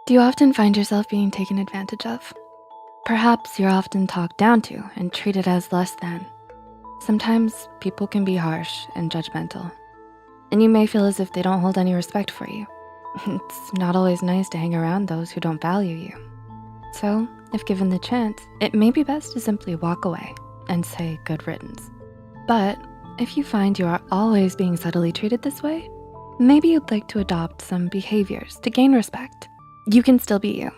Do you often find yourself being taken advantage of? Perhaps you're often talked down to and treated as less than. Sometimes people can be harsh and judgmental, and you may feel as if they don't hold any respect for you. It's not always nice to hang around those who don't value you. So, if given the chance, it may be best to simply walk away and say good riddance. But if you find you are always being subtly treated this way, maybe you'd like to adopt some behaviors to gain respect. You can still be you.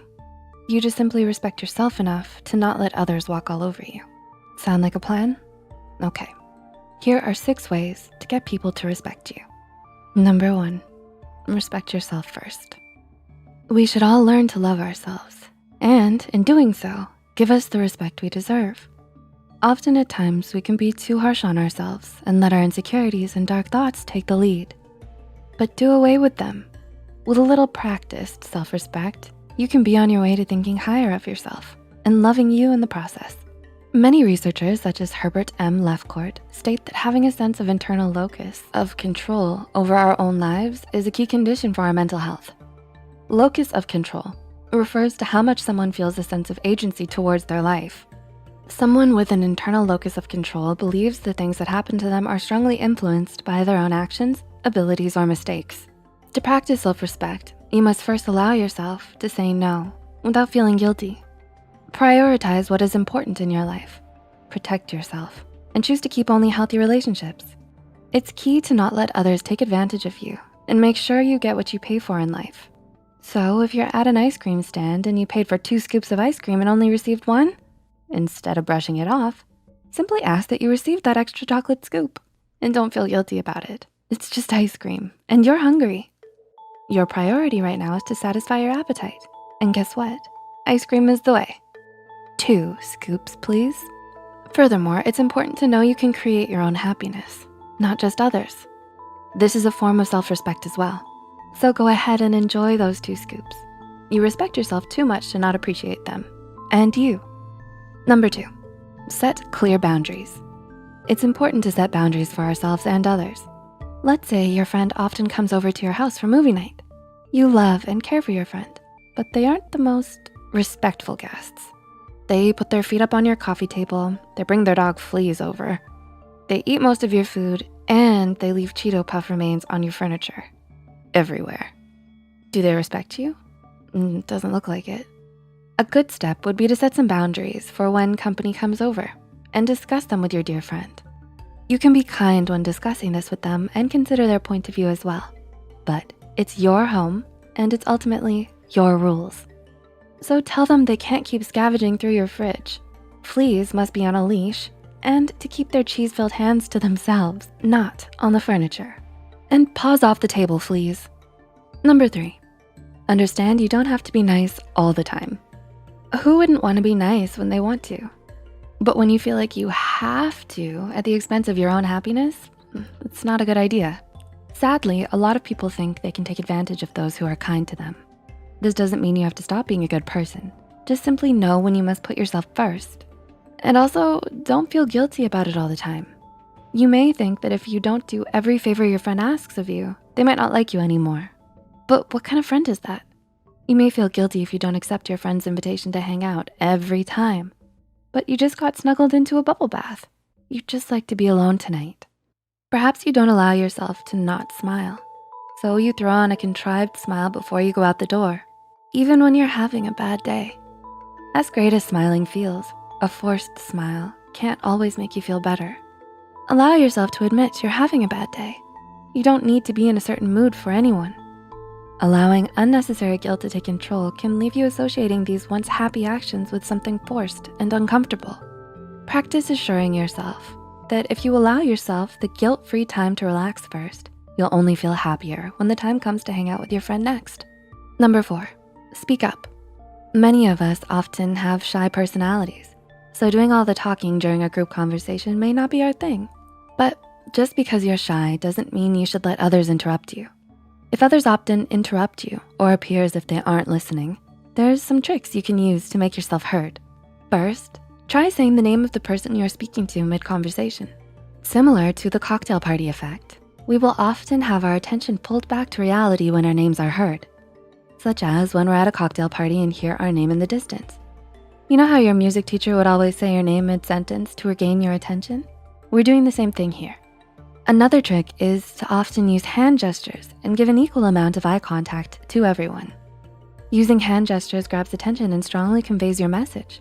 You just simply respect yourself enough to not let others walk all over you. Sound like a plan? Okay. Here are 6 ways to get people to respect you. Number 1, respect yourself first. We should all learn to love ourselves, and in doing so, give us the respect we deserve. Often at times, we can be too harsh on ourselves and let our insecurities and dark thoughts take the lead. But do away with them. With a little practiced self-respect, you can be on your way to thinking higher of yourself and loving you in the process. Many researchers, such as Herbert M. Lefcourt, state that having a sense of internal locus of control over our own lives is a key condition for our mental health. Locus of control refers to how much someone feels a sense of agency towards their life. Someone with an internal locus of control believes the things that happen to them are strongly influenced by their own actions, abilities, or mistakes. To practice self-respect, you must first allow yourself to say no without feeling guilty. Prioritize what is important in your life, protect yourself, and choose to keep only healthy relationships. It's key to not let others take advantage of you and make sure you get what you pay for in life. So if you're at an ice cream stand and you paid for 2 scoops of ice cream and only received 1, instead of brushing it off, simply ask that you received that extra chocolate scoop and don't feel guilty about it. It's just ice cream and you're hungry. Your priority right now is to satisfy your appetite. And guess what? Ice cream is the way. 2 scoops, please. Furthermore, it's important to know you can create your own happiness, not just others. This is a form of self-respect as well. So go ahead and enjoy those 2 scoops. You respect yourself too much to not appreciate them, and you. Number 2, set clear boundaries. It's important to set boundaries for ourselves and others. Let's say your friend often comes over to your house for movie night. You love and care for your friend, but they aren't the most respectful guests. They put their feet up on your coffee table, they bring their dog Fleas over, they eat most of your food, and they leave Cheeto Puff remains on your furniture, everywhere. Do they respect you? Doesn't look like it. A good step would be to set some boundaries for when company comes over and discuss them with your dear friend. You can be kind when discussing this with them and consider their point of view as well. But it's your home and it's ultimately your rules. So tell them they can't keep scavenging through your fridge. Fleas must be on a leash and to keep their cheese-filled hands to themselves, not on the furniture. And paws off the table, Fleas. Number 3, understand you don't have to be nice all the time. Who wouldn't want to be nice when they want to? But when you feel like you have to at the expense of your own happiness, it's not a good idea. Sadly, a lot of people think they can take advantage of those who are kind to them. This doesn't mean you have to stop being a good person. Just simply know when you must put yourself first. And also, don't feel guilty about it all the time. You may think that if you don't do every favor your friend asks of you, they might not like you anymore. But what kind of friend is that? You may feel guilty if you don't accept your friend's invitation to hang out every time. But you just got snuggled into a bubble bath. You'd just like to be alone tonight. Perhaps you don't allow yourself to not smile. So you throw on a contrived smile before you go out the door, even when you're having a bad day. As great as smiling feels, a forced smile can't always make you feel better. Allow yourself to admit you're having a bad day. You don't need to be in a certain mood for anyone. Allowing unnecessary guilt to take control can leave you associating these once happy actions with something forced and uncomfortable. Practice assuring yourself that if you allow yourself the guilt-free time to relax first, you'll only feel happier when the time comes to hang out with your friend next. Number 4, speak up. Many of us often have shy personalities, so doing all the talking during a group conversation may not be our thing. But just because you're shy doesn't mean you should let others interrupt you. If others often interrupt you or appear as if they aren't listening, there's some tricks you can use to make yourself heard. First, try saying the name of the person you're speaking to mid-conversation. Similar to the cocktail party effect, we will often have our attention pulled back to reality when our names are heard. such as when we're at a cocktail party and hear our name in the distance. You know how your music teacher would always say your name mid-sentence to regain your attention? We're doing the same thing here. Another trick is to often use hand gestures and give an equal amount of eye contact to everyone. Using hand gestures grabs attention and strongly conveys your message.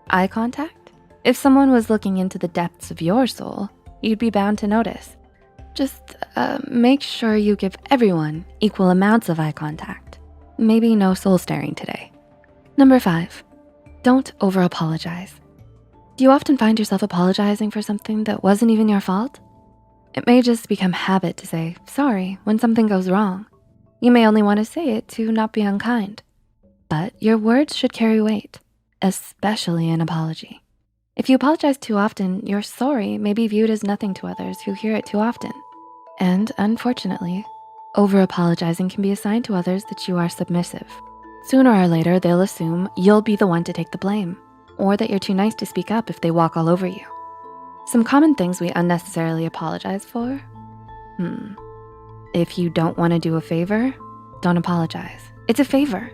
Eye contact? If someone was looking into the depths of your soul, you'd be bound to notice. Just make sure you give everyone equal amounts of eye contact. Maybe no soul staring today. Number 5, don't over-apologize. Do you often find yourself apologizing for something that wasn't even your fault? It may just become habit to say sorry when something goes wrong. You may only want to say it to not be unkind, but your words should carry weight, especially an apology. If you apologize too often, your sorry may be viewed as nothing to others who hear it too often. And unfortunately, over-apologizing can be a sign to others that you are submissive. Sooner or later, they'll assume you'll be the one to take the blame, or that you're too nice to speak up if they walk all over you. Some common things we unnecessarily apologize for. If you don't want to do a favor, don't apologize. It's a favor.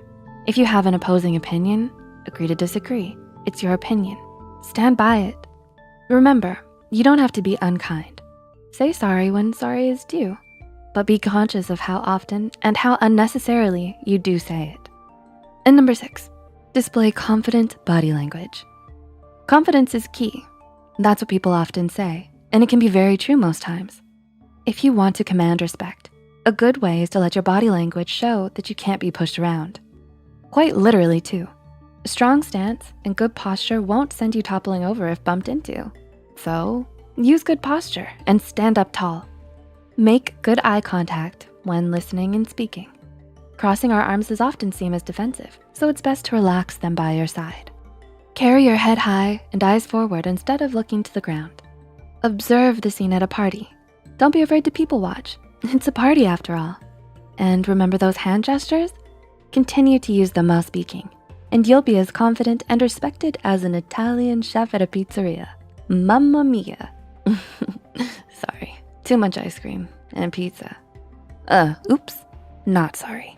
If you have an opposing opinion, agree to disagree. It's your opinion. Stand by it. Remember, you don't have to be unkind. Say sorry when sorry is due, but be conscious of how often and how unnecessarily you do say it. And number 6, display confident body language. Confidence is key. That's what people often say, and it can be very true most times. If you want to command respect, a good way is to let your body language show that you can't be pushed around. Quite literally too. A strong stance and good posture won't send you toppling over if bumped into. So use good posture and stand up tall. Make good eye contact when listening and speaking. Crossing our arms is often seen as defensive, so it's best to relax them by your side. Carry your head high and eyes forward instead of looking to the ground. Observe the scene at a party. Don't be afraid to people watch. It's a party after all. And remember those hand gestures? Continue to use them while speaking, and you'll be as confident and respected as an Italian chef at a pizzeria. Mamma mia. Sorry, too much ice cream and pizza. Oops, not sorry.